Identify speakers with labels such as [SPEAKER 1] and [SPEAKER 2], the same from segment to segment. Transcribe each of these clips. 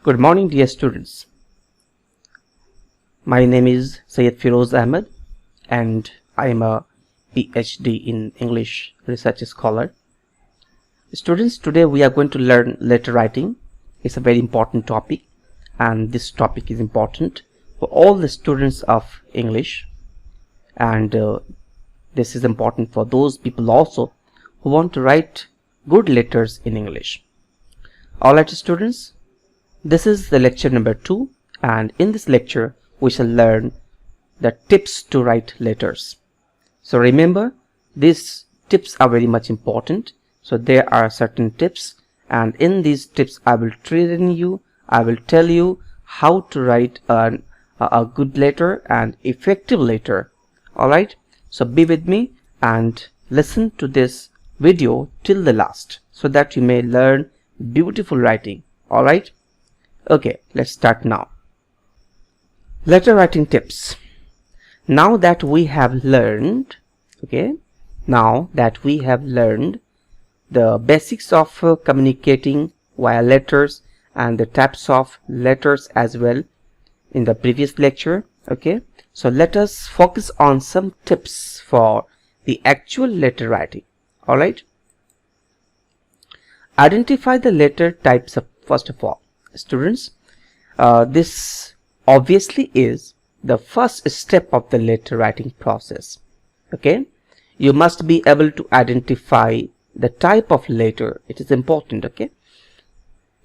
[SPEAKER 1] Good morning, dear students. My name is Syed Firoz Ahmed and I am a PhD in English research scholar. Students, today we are going to learn letter writing. It's a very important topic, and this topic is important for all the students of English, and this is important for those people also who want to write good letters in English. Alright students, this is the lecture number 2, and in this lecture we shall learn the tips to write letters. So remember, these tips are very much important. So there are certain tips, and in these tips I will train you, I will tell you how to write a good letter and effective letter. Alright, so be with me and listen to this video till the last so that you may learn beautiful writing. Alright, okay, let's start now. Letter writing tips. Now that we have learned the basics of communicating via letters and the types of letters as well in the previous lecture, okay, so let us focus on some tips for the actual letter writing. Alright, identify the letter types first of all. Students, this obviously is the first step of the letter writing process. Okay, you must be able to identify the type of letter. It is important. Okay,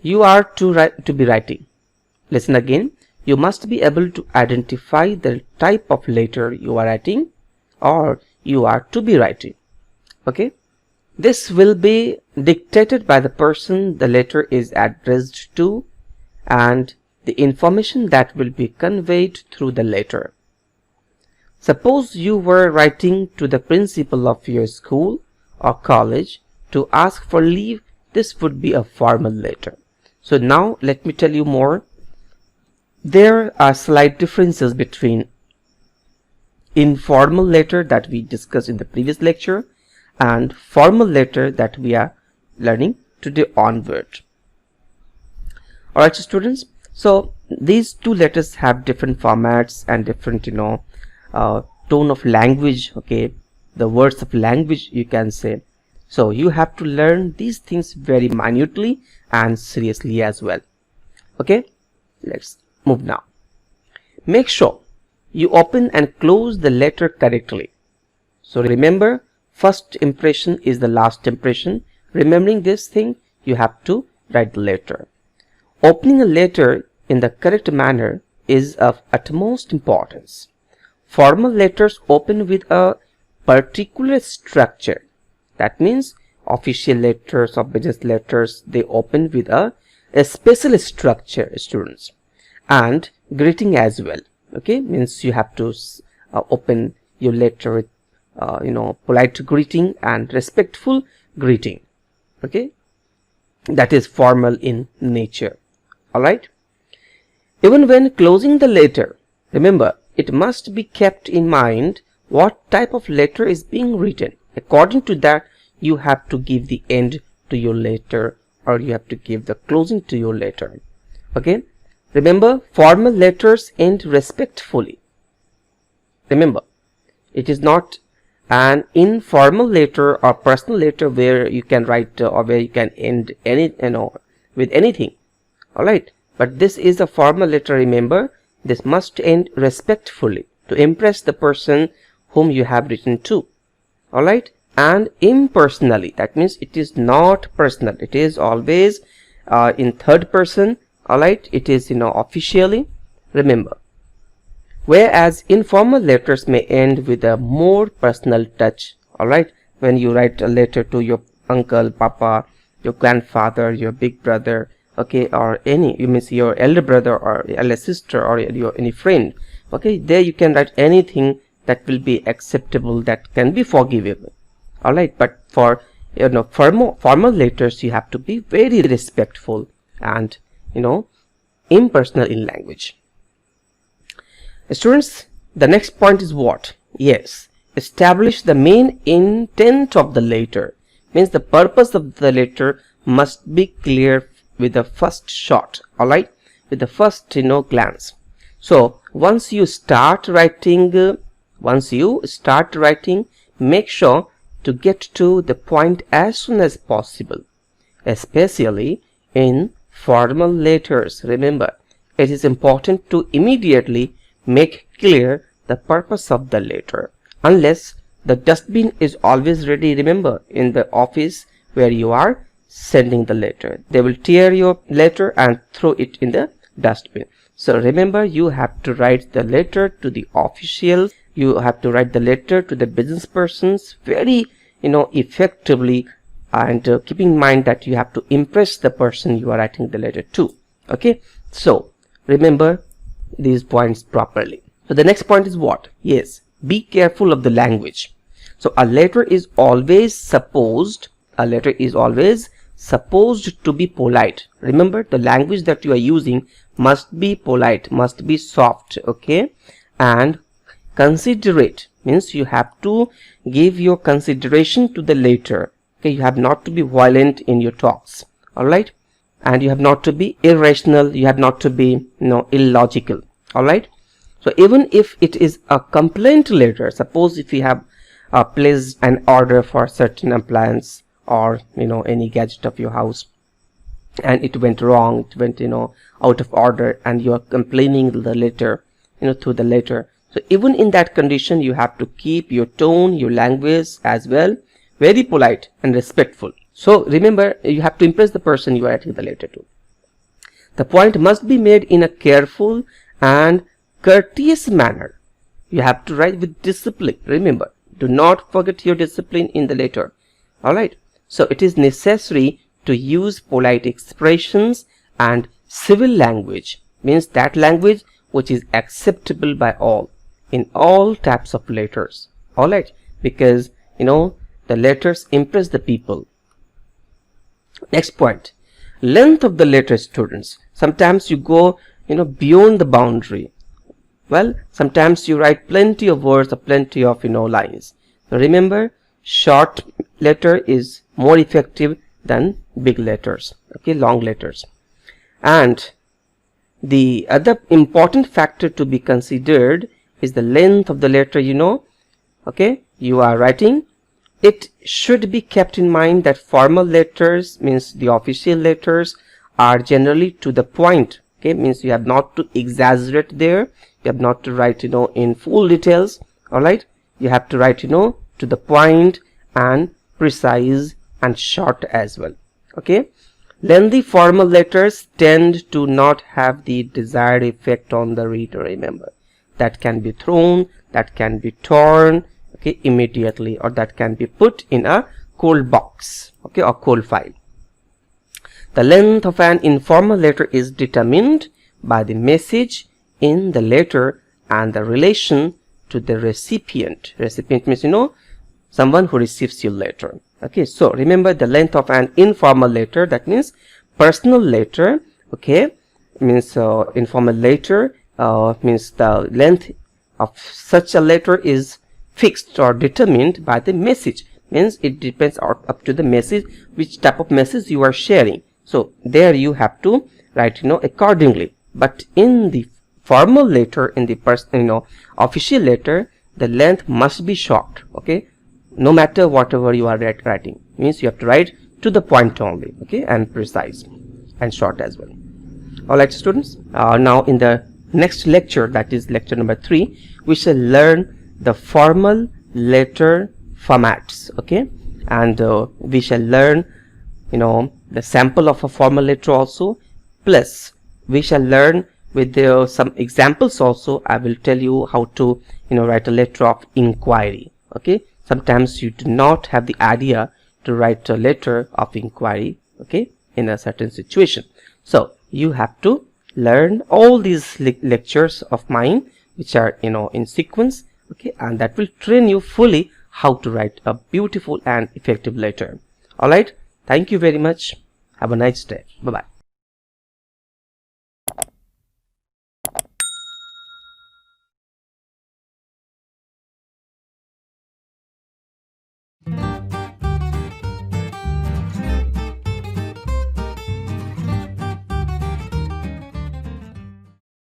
[SPEAKER 1] you are to be writing. Listen again. You must be able to identify the type of letter you are writing or you are to be writing. Okay, this will be dictated by the person the letter is addressed to and the information that will be conveyed through the letter. Suppose you were writing to the principal of your school or college to ask for leave. This would be a formal letter. So now let me tell you more. There are slight differences between informal letter that we discussed in the previous lecture and formal letter that we are learning today onward. Alright students, so these two letters have different formats and different tone of language, okay, the words of language you can say. So you have to learn these things very minutely and seriously as well. Okay, let's move now. Make sure you open and close the letter correctly. So remember, first impression is the last impression. Remembering this thing, you have to write the letter. Opening a letter in the correct manner is of utmost importance. Formal letters open with a particular structure. That means official letters or business letters, they open with a special structure, students. And greeting as well. Okay, means you have to open your letter with polite greeting and respectful greeting. Okay, that is formal in nature. Alright, even when closing the letter, remember, it must be kept in mind what type of letter is being written. According to that, you have to give the end to your letter or you have to give the closing to your letter. Okay, remember, formal letters end respectfully. Remember, it is not an informal letter or personal letter where you can write or where you can end any with anything. Alright, but this is a formal letter. Remember, this must end respectfully to impress the person whom you have written to. Alright, and impersonally, that means it is not personal, it is always in third person. Alright, it is officially, remember. Whereas informal letters may end with a more personal touch. Alright, when you write a letter to your uncle, papa, your grandfather, your big brother, okay, or you may see your elder brother or elder sister or any friend, okay, there you can write anything that will be acceptable, that can be forgivable. Alright, but for formal letters you have to be very respectful and impersonal in language. Students, the next point is what? Yes, establish the main intent of the letter. Means the purpose of the letter must be clear with the first shot. Alright, with the first glance. So once you start writing, make sure to get to the point as soon as possible, especially in formal letters. Remember, it is important to immediately make clear the purpose of the letter. Unless the dustbin is always ready, remember, in the office where you are sending the letter, they will tear your letter and throw it in the dustbin. So remember, you have to write the letter to the officials, you have to write the letter to the business persons very effectively, and keep in mind that you have to impress the person you are writing the letter to. Okay, so remember these points properly. So the next point is what? Yes, be careful of the language. So a letter is always supposed to be polite. Remember, the language that you are using must be polite, must be soft, okay, and considerate. Means you have to give your consideration to the letter. Okay, you have not to be violent in your talks, all right, and you have not to be irrational, you have not to be illogical, all right. So even if it is a complaint letter, suppose if you have placed an order for certain appliance or any gadget of your house, and it went wrong, it went out of order, and you are complaining the letter through the letter. So even in that condition, you have to keep your tone, your language as well very polite and respectful. So remember, you have to impress the person you are writing the letter to. The point must be made in a careful and courteous manner. You have to write with discipline. Remember, do not forget your discipline in the letter. All right. So it is necessary to use polite expressions and civil language, means that language which is acceptable by all in all types of letters. All right, because the letters impress the people. Next point, length of the letter, students. Sometimes you go beyond the boundary. Well, sometimes you write plenty of words or plenty of lines. So remember, short letter is more effective than big letters, okay, long letters. And the other important factor to be considered is the length of the letter. Okay, you are writing, it should be kept in mind that formal letters, means the official letters, are generally to the point. Okay, means you have not to exaggerate there, you have not to write in full details. All right, you have to write to the point and precise and short as well. Okay, lengthy formal letters tend to not have the desired effect on the reader. Remember, that can be thrown, that can be torn, okay, immediately, or that can be put in a cold box, okay, or cold file. The length of an informal letter is determined by the message in the letter and the relation to the recipient. Recipient means someone who receives your letter. Okay, so remember, the length of an informal letter, that means personal letter, okay, means informal letter means the length of such a letter is fixed or determined by the message, means it depends up to the message, which type of message you are sharing. So there you have to write accordingly. But in the formal letter, in the official letter, the length must be short, okay, no matter whatever you are writing, means you have to write to the point only, okay, and precise and short as well. All right, students, now in the next lecture, that is lecture number 3, we shall learn the formal letter formats, okay, and we shall learn the sample of a formal letter also, plus we shall learn with some examples also. I will tell you how to write a letter of inquiry. Okay, sometimes you do not have the idea to write a letter of inquiry, okay, in a certain situation. So you have to learn all these lectures of mine, which are in sequence, okay, and that will train you fully how to write a beautiful and effective letter. All right, thank you very much. Have a nice day. Bye bye.